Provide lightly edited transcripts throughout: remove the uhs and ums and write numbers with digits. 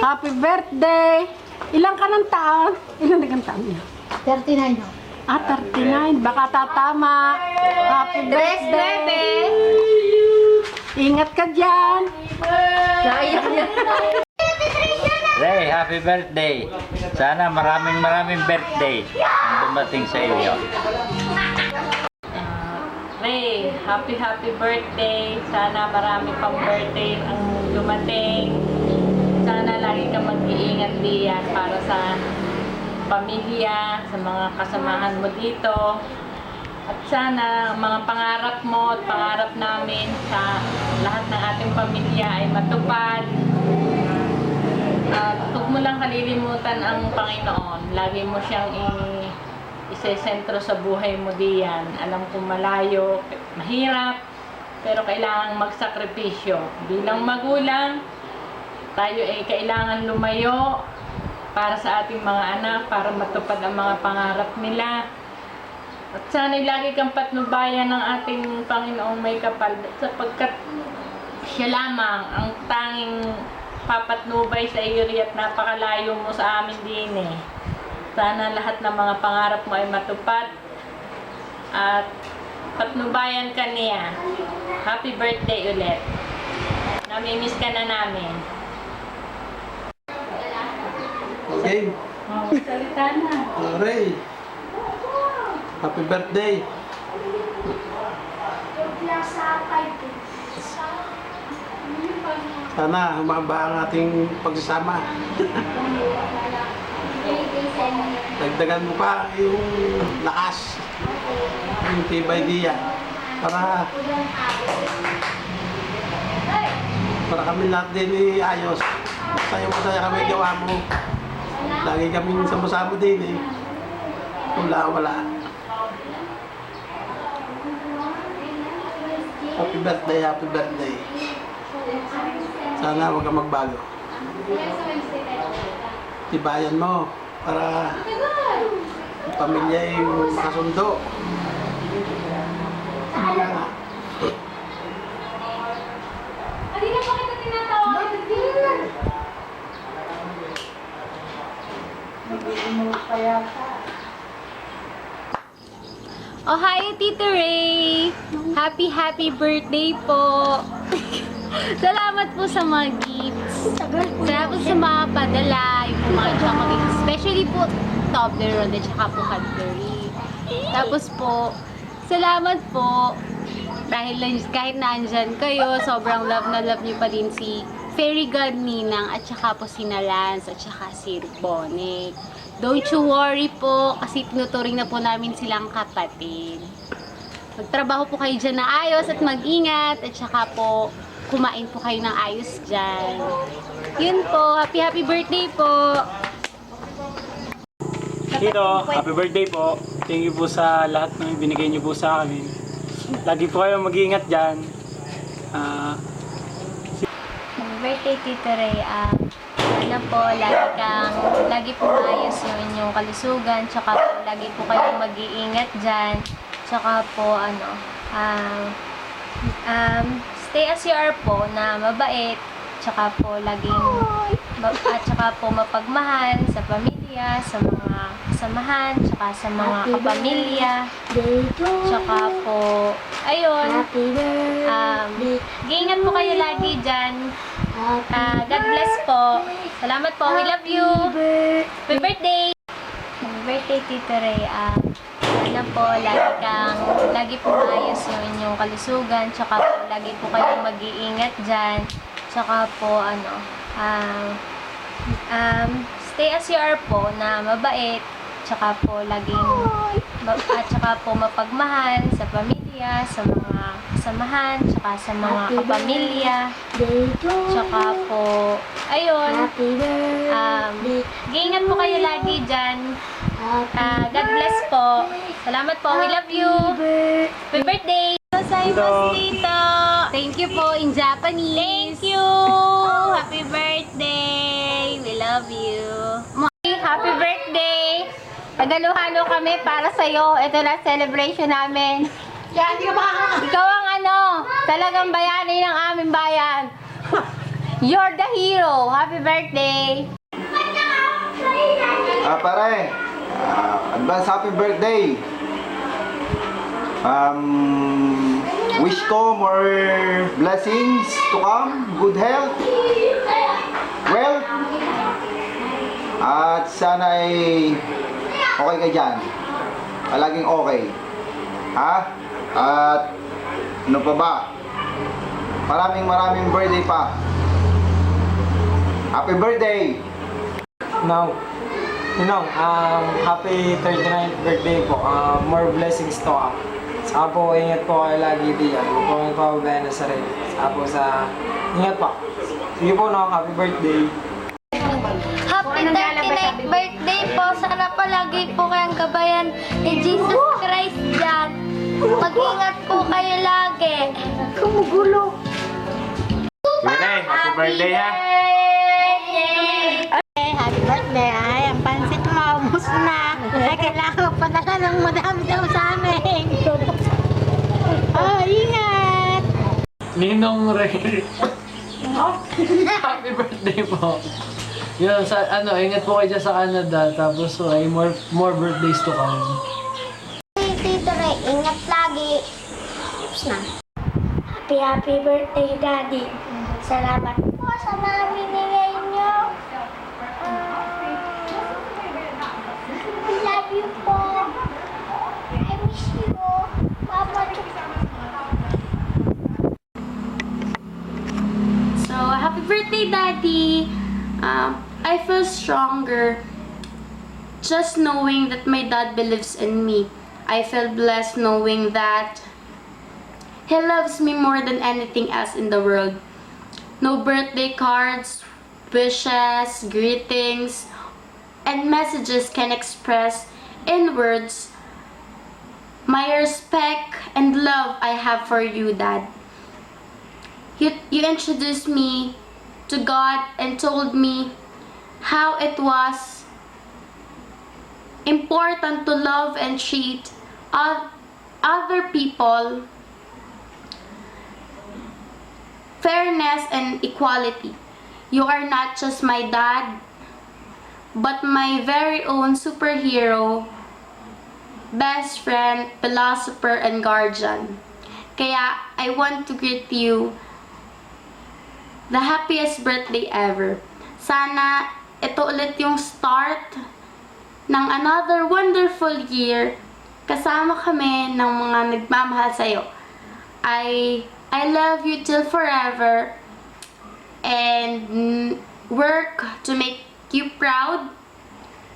Happy birthday! Ilang ka ng taon? Ilang na kang taon niya? 39 ho. 39. Baka tatama. Happy birthday! Ingat ka dyan. Sayang yan. Ray, happy birthday. Sana maraming birthday ang dumating sa iyo. Ray, happy birthday. Sana marami pang birthday ang dumating. Sana lagi kang mag-iingat diyan para sa pamilya, sa mga kasamahan mo dito. At sana ang mga pangarap mo at pangarap namin sa lahat ng ating pamilya ay matupad. At huwag mo lang kalilimutan ang Panginoon. Lagi mo siyang isesentro sa buhay mo diyan. Alam kong malayo, mahirap, pero kailangang magsakripisyo. Bilang magulang, tayo ay kailangan lumayo para sa ating mga anak, para matupad ang mga pangarap nila. At sana'y lagi kang patnubayan ng ating Panginoong may kapal, sapagkat siya lamang ang tanging papatnubay sa iyo at napakalayo mo sa amin din eh. Sana lahat ng mga pangarap mo ay matupad at patnubayan ka niya. Happy birthday ulit. Namimiss ka na namin. Okay. Oh, salita na. Ray. Happy birthday. Sana humaba ang ating pagsasama. Dagdagan mo pa yung lakas, yung tibay diya para kami lahat din ayos. Masaya kami gawa mo. Lagi kaming sama-sama din eh. Wala. Happy birthday. Sana huwag kang magbago. Tibayan mo para ang pamilya ay makasundo. Oh, hi, Tito Ray! Happy birthday po! Salamat po sa mga gifts. Salamat po sa mga padala, yung mga chocolate. Especially po Toblerone at saka po Cadbury. Tapos po, salamat po dahil kahit nandyan kayo, sobrang love na love niyo pa din si Fairy God Ninang at saka po si Nalance at saka si Bonic. Don't you worry po kasi tinuturing na po namin silang kapatid. Magtrabaho po kayo dyan na ayos at mag-ingat at saka po kumain po kayo ng ayos dyan. Yun po, happy birthday po! Tito, happy birthday po. Thank you po sa lahat ng ibinigay niyo po sa amin. Lagi po kayo mag-iingat dyan. Happy birthday, Tito Ray. Sana po, lagi po maayos yung inyong kalusugan. Tsaka po, lagi po kayong mag-iingat dyan. Tsaka po, stay as you are po, na mabait. Tsaka po, tsaka po mapagmahal sa pamilya, sa mga kasamahan, tsaka sa mga kapamilya. Tsaka po, ayun. Ingat po kayo lagi dyan. God bless po. Salamat po. We love you. Happy birthday! Happy birthday, Tito Ray. Sana po, lagi po maayos yung inyong kalusugan. Tsaka po, lagi po kayong mag-iingat dyan. Tsaka po, stay as you are po, na mabait. Tsaka po, tsaka po mapagmahal sa pamilya, sa mga kasamahan, tsaka sa mga kapamilya. Tsaka po, ayun. Ingat po kayo lagi dyan. God bless po. Salamat po. We love you. Happy birthday! Tito. Thank you po in Japanese. Thank you. Happy birthday. We love you. Happy birthday! Tagaluhalo kami para sa'yo. Ito na celebration namin. Ikaw ang talagang bayani ng aming bayan. You're the hero. Happy birthday. Pare, advance happy birthday. Wish ko more blessings to come, good health, wealth, at sana ay okay ka dyan. Palaging okay. Ha? At ano pa ba? Maraming birthday pa. Happy birthday! Now, happy 39th birthday po. More blessings to come. Saka po, ingat po kayo lagi diyan. Huwag po may pababayan na sarili. Saka po ingat po. Sige po, no, happy birthday. Happy 39th birthday po. Sana palagi po kayong gabayan ni Jesus Christ dyan. Mag-ingat po kayo lagi. Kumugulo. Renee, happy birthday ha. Happy birthday. Ay, ang pansit mo, ubus na. Ay, kailangan padala ng madami daw sa amin. Oh, ingat. Ninong Ray. Happy birthday po. Yun, ingat po kayo dyan sa Canada. Tapos, ay more birthdays to come. Tito Ray, ingat lagi. Tapos na. Happy birthday, Daddy. Salamat po sa mga binigay niyo. I love you po. I miss you. Papa. So, happy birthday, Daddy! I feel stronger just knowing that my dad believes in me. I feel blessed knowing that he loves me more than anything else in the world. No birthday cards, wishes, greetings, and messages can express in words my respect and love I have for you, Dad. You introduced me to God and told me how it was important to love and treat other people, fairness and equality. You are not just my dad, but my very own superhero, best friend, philosopher, and guardian. Kaya I want to greet you the happiest birthday ever. Sana ito ulit yung start ng another wonderful year. Kasama kami ng mga nagmamahal sa'yo. I love you till forever and work to make you proud.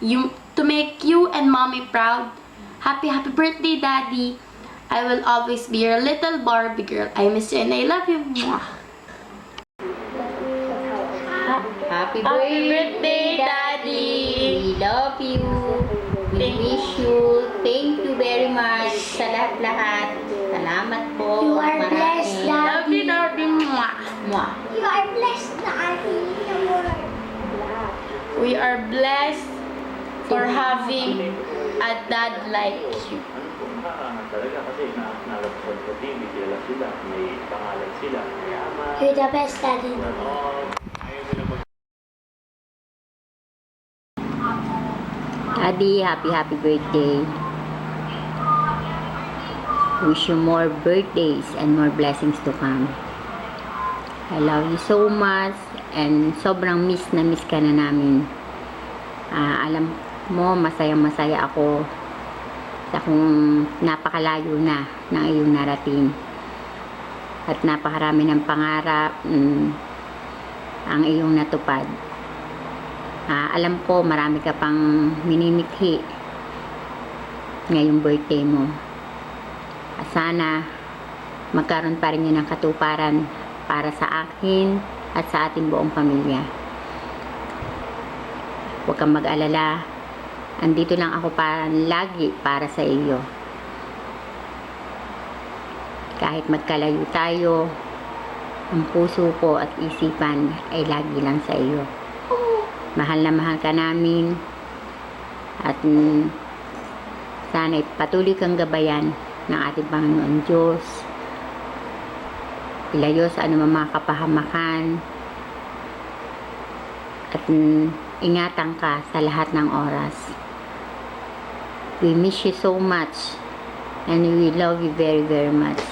To make you and mommy proud. Happy birthday, Daddy. I will always be your little Barbie girl. I miss you and I love you. Mwah. Happy birthday, Daddy. We love you. We miss you. Thank you very much sa lahat-lahat. Salamat po. You are blessed, Love you, Daddy. Daddy. Mwah. Mwah. You are blessed, Daddy. We are blessed for having a dad like you. Talaga kasi nalapsan ko din, may kilala sila, may pangalan sila. You're the best, Daddy. Daddy, happy birthday. Wish you more birthdays and more blessings to come. I love you so much and sobrang miss ka na namin. Alam mo, masaya ako sa kung napakalayo na ng iyong narating. At napakarami ng pangarap ang iyong natupad. Alam ko marami ka pang minimithi ngayong birthday mo. Sana magkaroon pa rin yun ng katuparan para sa akin at sa ating buong pamilya. Huwag kang mag-alala. Andito lang ako lagi para sa iyo. Kahit magkalayo tayo, ang puso ko at isipan ay lagi lang sa iyo. Mahal na mahal ka namin at sana patuloy kang gabayan ng ating Panginoon Diyos. Ilayo sa anumang mga kapahamakan at ingatan ka sa lahat ng oras. We miss you so much and we love you very, very much.